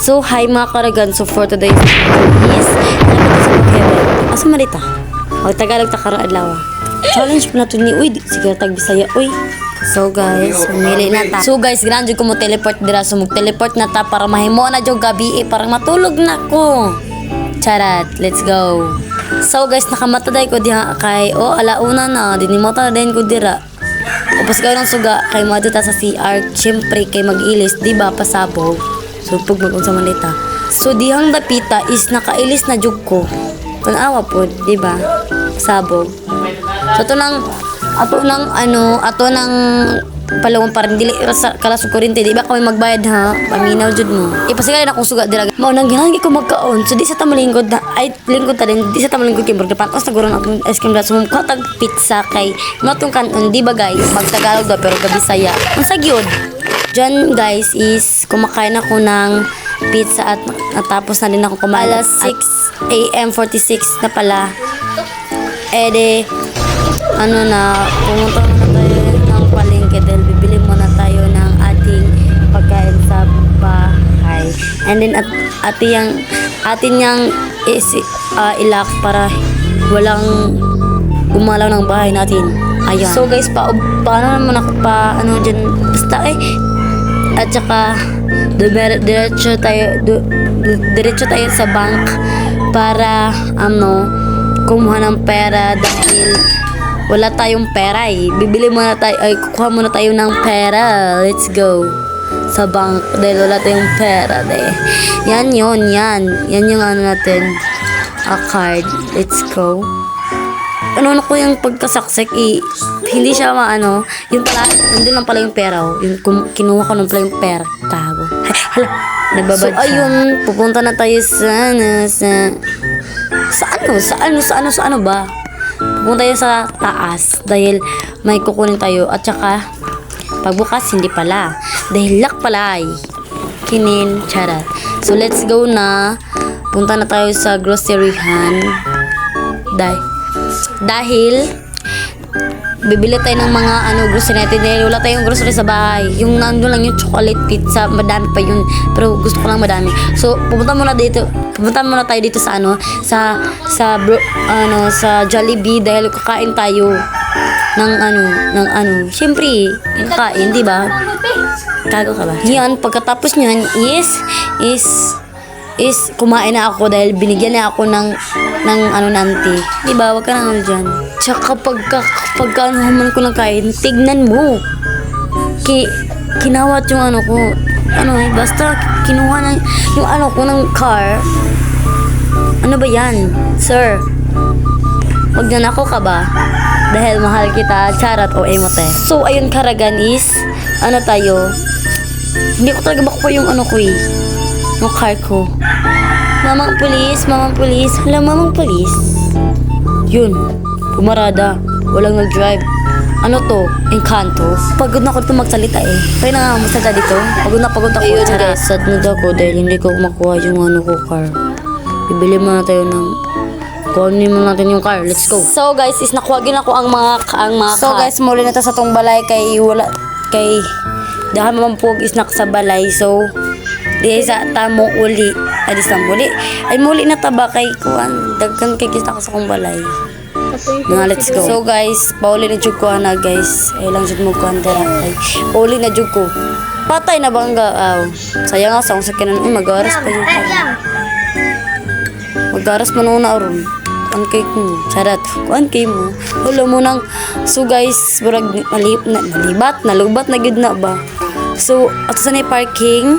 So, hi mga karagan. So, for today's video is, napunta sa Pagkebet. Asa marita? O, Tagalog ta karang adlaw. Challenge po natin ni, uy, sige, tagbisaya, uy. So, guys, pumili na ta. So, guys, ganaan dyan ko mo teleport dira. So, mag-teleport na ta para mahimo na dyan gabi, parang matulog na ko. Charat, let's go. So, guys, nakamataday ko diha kay, alauna na, dinimota na din ko dira. Upos gawin ng suga, kay maduta sa CR, syempre, kay mag-ilis, di ba, pasabog. So, pagmagong sa malita. So, dihang dapita is nakailis na jug ko. Tanawa po, di ba? Sabog. So, ato nang palawang parang dili kalasog kuryente, di ba kami magbayad ha? Paminaw jud mo. Ipasigalin akong suga dira. Mao nang ginahanggi ko magkaon. So, di sa tamalingkod na, ay, lingkod ta din, di sa tamalingkod kay burger pan. Os naguron akong ice cream so ko tag pizza kay matong kanon, di ba guys? Magtagalog daw pero gabisaya. Unsa gyud? Diyan guys is kumakain ako ng pizza at natapos na din ako kumain. Alas 6 AM 46 na pala. Pumunta muna tayo ng palengke dahil bibili muna tayo ng ating pagkain sa bahay. And then atin yang ilak para walang gumalaw ng bahay natin. Ayun. So guys, paano naman ako dyan, basta at saka diretso tayo sa bank para kumuha ng pera dahil wala tayong pera kukuha muna tayo ng pera. Let's go sa bank dahil wala tayong pera yan yung natin card. Let's go. Ano ko yung pagkasaksek hindi siya yung pala nandun lang pala yung pera yung kinuha ko nung pala yung pera tago. Hala, nagbabad so ayun, pupunta na tayo sa ano ba, pupunta tayo sa taas dahil may kukunin tayo at saka pagbukas hindi pala dahil lock pala kinin charat. So let's go na, punta na tayo sa groceryhan dahil bibili tayo ng mga grocery natin dahil wala tayong grocery sa bahay. Yung nandun lang yung chocolate pizza, madami pa yun pero gusto ko lang madami. So pupunta muna tayo dito sa sa Jollibee dahil kakain tayo ng syempre kakain, di ba? Kago ka ba? Yan, pagkatapos nyan is kumain na ako dahil binigyan na ako ng nanti. Diba? Wag ka na dyan. Tsaka pagka naman ko ng kain, tignan mo. Kinawat yung ko. Basta kinuha na yung ko ng car. Ano ba yan? Sir, wag na ako ka ba? Dahil mahal kita, charat o emote. So, ayun karagan is, tayo. Hindi ko talaga makuha yung yung car ko. Mamang pulis. Hala, mamang pulis. Yun, pumarada. Walang nag-drive. Encanto. Pagod na ako magsalita Kaya na nga magsalita dito. Pagod na ako. Ayun guys, sad na ako dahil hindi ko makuha yung ko car. Bibili muna tayo kunin mo natin yung car. Let's go. So guys, is nakuwagin ako ang mga So guys, muli na ta sa tong balay kay dahil mamampog is sa balay. So di sa tamo uli ay muli na taba kay kuan dagkan kay kita sa kong balay nga. Let's go. So guys, pauli na jud ko na guys, ay lang jud mo kuan dira ay pauli na jud ko patay na bangga sayang nga sa akong sakinan magaras pa yun magaras pa nung naoron ang kay ko sarat kuan kay mo wala mo nang. So guys, burag nalubat na gid na ba. So, ato sa parking,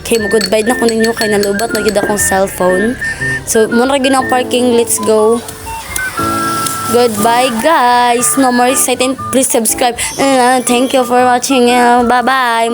kay mo goodbye na ko ninyo, kay nalubat na gid akong cellphone. So, muna gid ang parking, let's go. Goodbye guys. No more exciting. Please subscribe. Thank you for watching. Bye bye.